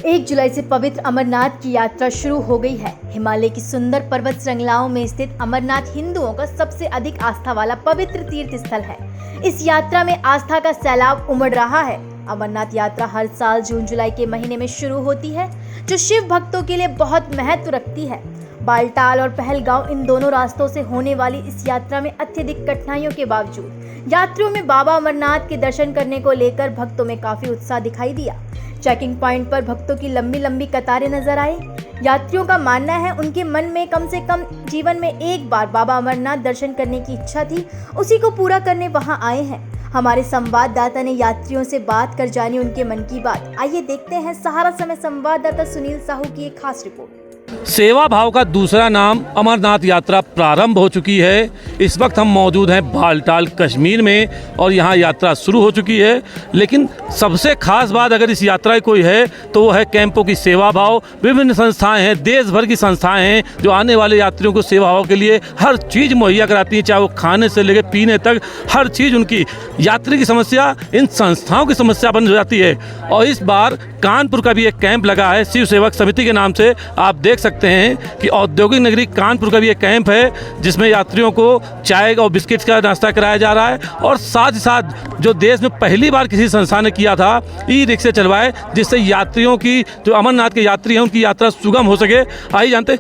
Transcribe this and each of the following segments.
1 जुलाई से पवित्र अमरनाथ की यात्रा शुरू हो गई है। हिमालय की सुंदर पर्वत श्रृंखलाओं में स्थित अमरनाथ हिंदुओं का सबसे अधिक आस्था वाला पवित्र तीर्थ स्थल है। इस यात्रा में आस्था का सैलाब उमड़ रहा है। अमरनाथ यात्रा हर साल जून जुलाई के महीने में शुरू होती है, जो शिव भक्तों के लिए बहुत महत्व रखती है। बालटाल और पहलगांव इन दोनों रास्तों से होने वाली इस यात्रा में अत्यधिक कठिनाइयों के बावजूद यात्रियों में बाबा अमरनाथ के दर्शन करने को लेकर भक्तों में काफी उत्साह दिखाई दिया। चेकिंग पॉइंट पर भक्तों की लंबी लंबी कतारें नजर आई। यात्रियों का मानना है उनके मन में कम से कम जीवन में एक बार बाबा अमरनाथ दर्शन करने की इच्छा थी, उसी को पूरा करने वहां आए हैं। हमारे संवाददाता ने यात्रियों से बात कर जानी उनके मन की बात। आइए देखते हैं सहारा समय संवाददाता सुनील साहू की एक खास रिपोर्ट। सेवा भाव का दूसरा नाम अमरनाथ यात्रा प्रारंभ हो चुकी है। इस वक्त हम मौजूद हैं बालटाल कश्मीर में और यहाँ यात्रा शुरू हो चुकी है। लेकिन सबसे खास बात अगर इस यात्रा की कोई है तो वो है कैंपों की सेवा भाव। विभिन्न संस्थाएं हैं, देश भर की संस्थाएं हैं जो आने वाले यात्रियों को सेवा भाव के लिए हर चीज़ मुहैया कराती हैं, चाहे वो खाने से लेकर पीने तक हर चीज़। उनकी यात्री की समस्या इन संस्थाओं की समस्या बन जाती है। और इस बार कानपुर का भी एक कैंप लगा है शिव सेवक समिति के नाम से। आप देख सकते हैं कि औद्योगिक नगरी कानपुर का भी एक कैंप है जिसमें यात्रियों को चाय और बिस्किट का नाश्ता कराया जा रहा है। और साथ ही साथ जो देश में पहली बार किसी संस्था ने किया था, ई रिक्शे चलवाए, जिससे यात्रियों की जो अमरनाथ के यात्री हैं उनकी यात्रा सुगम हो सके। आइए जानते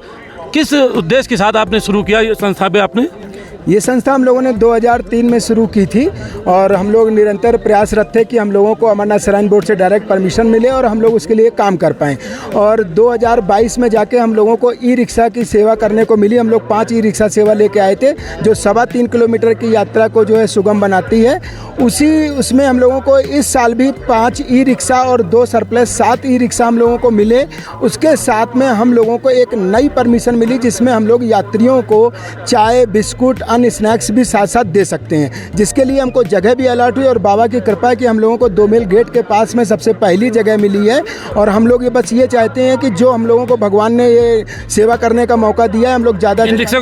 किस उद्देश्य के साथ आपने शुरू किया ये संस्था पे आपने? ये संस्था हम लोगों ने 2003 में शुरू की थी और हम लोग निरंतर प्रयासरत थे कि हम लोगों को अमरनाथ श्राइन बोर्ड से डायरेक्ट परमिशन मिले और हम लोग उसके लिए काम कर पाएँ। और 2022 में जाके हम लोगों को ई रिक्शा की सेवा करने को मिली। हम लोग 5 ई रिक्शा सेवा लेके आए थे जो 3.25 किलोमीटर की यात्रा को जो है सुगम बनाती है। उसमें हम लोगों को इस साल भी 5 ई रिक्शा और 2 सरप्लस 7 ई रिक्शा हम लोगों को मिले। उसके साथ में हम लोगों को एक नई परमिशन मिली जिसमें हम लोग यात्रियों को चाय बिस्कुट अन्य स्नैक्स भी साथ साथ दे सकते हैं, जिसके लिए हमको जगह भी अलॉट हुई। और बाबा की कृपा है कि हम लोगों को 2 मील गेट के पास में सबसे पहली जगह मिली है। और हम लोग ये बस ये चाहते हैं कि जो हम लोगों को भगवान ने ये सेवा करने का मौका दिया है, हम लोग ज़्यादा इन रिक्शों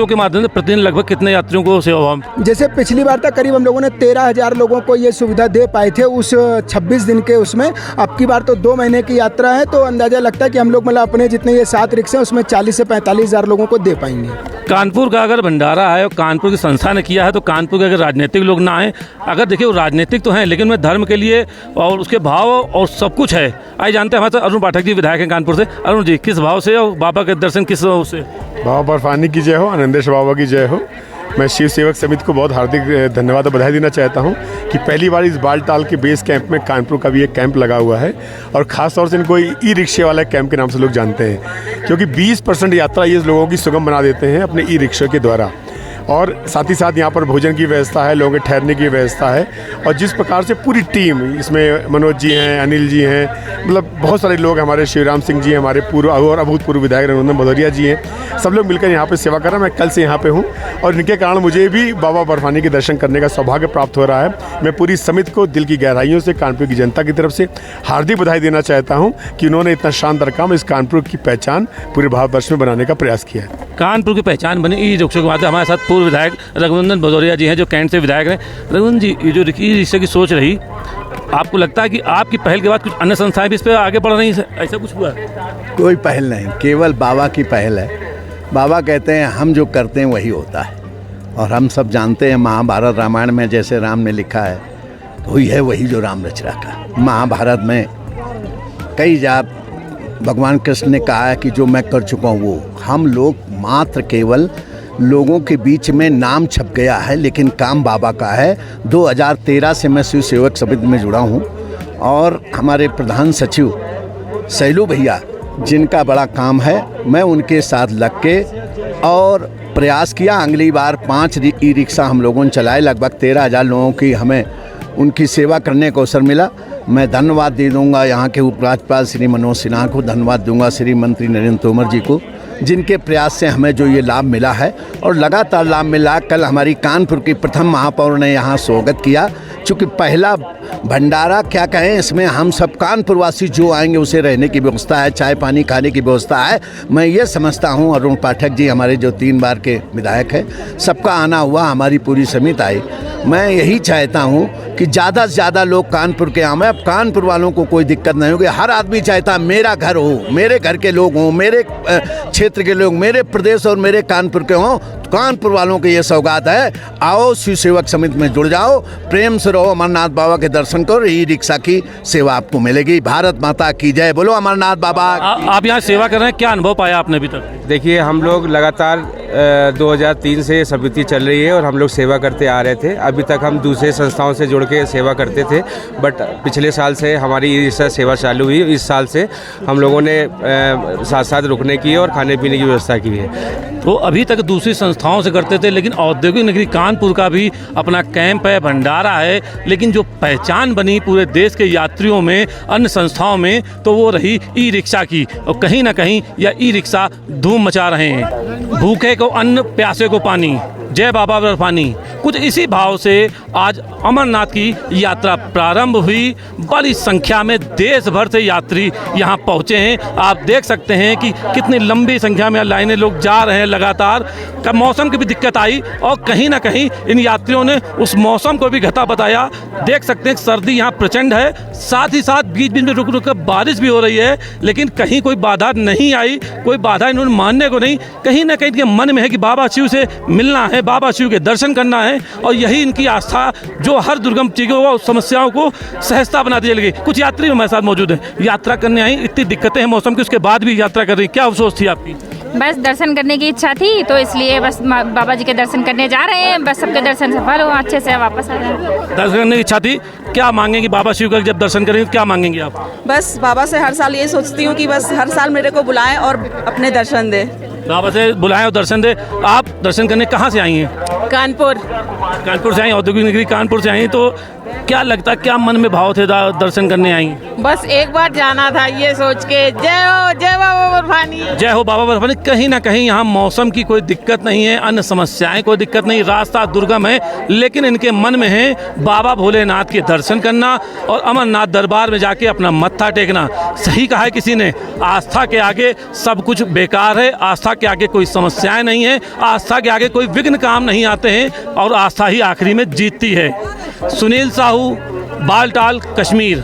के माध्यम से प्रतिदिन लगभग कितने यात्रियों को सेवा? जैसे पिछली बार तक करीब हम लोगों ने 13,000 लोगों को ये सुविधा दे पाए थे उस 26 दिन के उसमें। अब की बार तो 2 महीने की यात्रा है, तो अंदाजा लगता है कि हम लोग मतलब अपने जितने ये 7 रिक्शे हैं उसमें 40 से 45,000 लोगों को दे पाएंगे। कानपुर का अगर भंडारा है और कानपुर की संस्था ने किया है तो कानपुर के अगर राजनीतिक लोग ना आए, अगर देखिए वो राजनीतिक तो हैं लेकिन उनमें धर्म के लिए और उसके भाव और सब कुछ है। आइए जानते हैं हमारे साथ अरुण पाठक जी विधायक हैं कानपुर से। अरुण जी, किस भाव से और बाबा के दर्शन किस भाव से? बाबा बर्फानी की जय हो, आनंदेश्वर बाबा की जय हो। मैं शिव सेवक समिति को बहुत हार्दिक धन्यवाद और बधाई देना चाहता हूं कि पहली बार इस बालटाल के बेस कैंप में कानपुर का भी एक कैंप लगा हुआ है। और ख़ास तौर से इनको ई रिक्शे वाला कैंप के नाम से लोग जानते हैं, क्योंकि 20% यात्रा ये लोगों की सुगम बना देते हैं अपने ई रिक्शे के द्वारा। और साथ ही साथ यहाँ पर भोजन की व्यवस्था है, लोगों के ठहरने की व्यवस्था है। और जिस प्रकार से पूरी टीम, इसमें मनोज जी हैं, अनिल जी हैं, मतलब बहुत सारे लोग, हमारे शिवराम सिंह जी, हमारे पूर्व और अभूतपूर्व विधायक रघुनंदन भदौरिया जी हैं, सब लोग मिलकर यहाँ पे सेवा कर रहे हैं। मैं कल से यहाँ पे हूँ और इनके कारण मुझे भी बाबा बर्फानी के दर्शन करने का सौभाग्य प्राप्त हो रहा है। मैं पूरी समिति को दिल की गहराइयों से कानपुर की जनता की तरफ से हार्दिक बधाई देना चाहता हूँ कि उन्होंने इतना शानदार काम इस कानपुर की पहचान पूरे भारतवर्ष में बनाने का प्रयास किया है। कानपुर की पहचान बनी ई रिक्शों के माध्यम। हमारे साथ पूर्व विधायक रघुनंदन भदौरिया जी हैं जो कैंट से विधायक हैं। रघुनंदन जी, ये जो ई रिक्शे की सोच रही, आपको लगता है कि आपकी पहल के बाद कुछ अन्य संस्थाएं भी इस पर आगे बढ़ रही हैं, ऐसा कुछ हुआ? कोई पहल नहीं, केवल बाबा की पहल है। बाबा कहते हैं हम जो करते हैं वही होता है। और हम सब जानते हैं महाभारत रामायण में जैसे राम ने लिखा है तो वही है वही जो राम रच रखा है। महाभारत में कई जात भगवान कृष्ण ने कहा है कि जो मैं कर चुका हूँ वो। हम लोग मात्र केवल लोगों के बीच में नाम छप गया है, लेकिन काम बाबा का है। 2013 से मैं शिव सेवक समिति में जुड़ा हूँ और हमारे प्रधान सचिव सैलू भैया जिनका बड़ा काम है, मैं उनके साथ लग के और प्रयास किया। अगली बार 5 ई रिक्शा हम लोगों ने चलाए। लगभग 13,000 लोगों की हमें उनकी सेवा करने का अवसर मिला। मैं धन्यवाद दे दूंगा यहाँ के उपराज्यपाल श्री मनोज सिन्हा को, धन्यवाद दूंगा श्री मंत्री नरेंद्र तोमर जी को, जिनके प्रयास से हमें जो ये लाभ मिला है और लगातार लाभ मिला। कल हमारी कानपुर की प्रथम महापौर ने यहाँ स्वागत किया, चूँकि पहला भंडारा क्या कहें, इसमें हम सब कानपुर वासी जो आएंगे उसे रहने की व्यवस्था है, चाय पानी खाने की व्यवस्था है। मैं ये समझता हूँ, अरुण पाठक जी हमारे जो 3 बार के विधायक हैं, सबका आना हुआ, हमारी पूरी समिति आई। मैं यही चाहता हूँ कि ज़्यादा से ज़्यादा लोग कानपुर के आएँ। अब कानपुर वालों को कोई दिक्कत नहीं होगी। हर आदमी चाहता है मेरा घर हो, मेरे घर के लोग हों, मेरे क्षेत्र के लोग, मेरे प्रदेश और मेरे कानपुर के हों। कानपुर वालों की ये सौगात है, आओ शिव सेवक समिति में जुड़ जाओ, प्रेम से रहो, अमरनाथ बाबा के दर्शन करो, ई रिक्शा की सेवा आपको मिलेगी। भारत माता की जय, बोलो अमरनाथ बाबा। आप यहाँ सेवा कर रहे हैं, क्या अनुभव पाया आपने अभी तक? देखिए, हम लोग लगातार 2003 से समिति चल रही है और हम लोग सेवा करते आ रहे थे। अभी तक हम दूसरे संस्थाओं से जुड़ के सेवा करते थे, बट पिछले साल से हमारी ई रिक्शा सेवा चालू हुई। इस साल से हम लोगों ने साथ साथ रुकने की और खाने पीने की व्यवस्था की है। तो अभी तक दूसरी संस्थाओं से करते थे, लेकिन औद्योगिक नगरी कानपुर का भी अपना कैंप है, भंडारा है, लेकिन जो पहचान बनी पूरे देश के यात्रियों में, अन्य संस्थाओं में, तो वो रही ई रिक्शा की। और कहीं ना कहीं यह ई रिक्शा धूम मचा रहे हैं। भूखे को अन्न, प्यासे को पानी, जय बाबा बर्फानी। कुछ इसी भाव से आज अमरनाथ की यात्रा प्रारंभ हुई। बड़ी संख्या में देश भर से यात्री यहाँ पहुँचे हैं। आप देख सकते हैं कि कितनी लंबी संख्या में लाइनें लोग जा रहे हैं लगातार। का मौसम की भी दिक्कत आई और कहीं ना कहीं इन यात्रियों ने उस मौसम को भी घटा बताया। देख सकते हैं सर्दी यहाँ प्रचंड है, साथ ही साथ बीच बीच में रुक रुक कर बारिश भी हो रही है, लेकिन कहीं कोई बाधा नहीं आई, कोई बाधा इन्होंने मानने को नहीं। कहीं ना कहीं इनके मन में है कि बाबा शिव से मिलना है, बाबा शिव के दर्शन करना है, और यही इनकी आस्था जो हर दुर्गम चीज़ों और समस्याओं को सहजता बनाती चली गई। कुछ यात्री हमारे साथ मौजूद हैं, यात्रा करने आई, इतनी दिक्कतें हैं मौसम की, उसके बाद भी यात्रा कर रही, क्या अफसोस थी आपकी? बस दर्शन करने की इच्छा थी, तो इसलिए बस बाबा जी के दर्शन करने जा रहे हैं। बस सबके दर्शन सफल हो, अच्छे से वापस आ जाए। दर्शन करने की इच्छा थी, क्या मांगेंगी बाबा शिव का जब दर्शन करेंगे, क्या मांगेंगे आप? बस बाबा से हर साल ये सोचती हूँ कि बस हर साल मेरे को बुलाएं और अपने दर्शन दे। बाबा से बुलाएं और दर्शन दे। आप दर्शन करने कहाँ से आई हैं? कानपुर से आई, औद्योगिक नगरी कानपुर से आई। तो क्या लगता, क्या मन में भाव थे दर्शन करने आई? बस एक बार जाना था ये सोच के, जय बाबा बर्फानी, जय हो बाबा बर्फानी। कहीं ना कहीं यहाँ मौसम की कोई दिक्कत नहीं है, अन्य समस्याएं कोई दिक्कत नहीं, रास्ता दुर्गम है, लेकिन इनके मन में है बाबा भोलेनाथ के दर्शन करना और अमरनाथ दरबार में जाके अपना मत्था टेकना। सही कहा है किसी ने, आस्था के आगे सब कुछ बेकार है, आस्था के आगे कोई समस्याएं नहीं है, आस्था के आगे कोई विघ्न काम नहीं आते हैं और आस्था ही आखिरी में जीतती है। सुनील साहू, बालटाल, कश्मीर।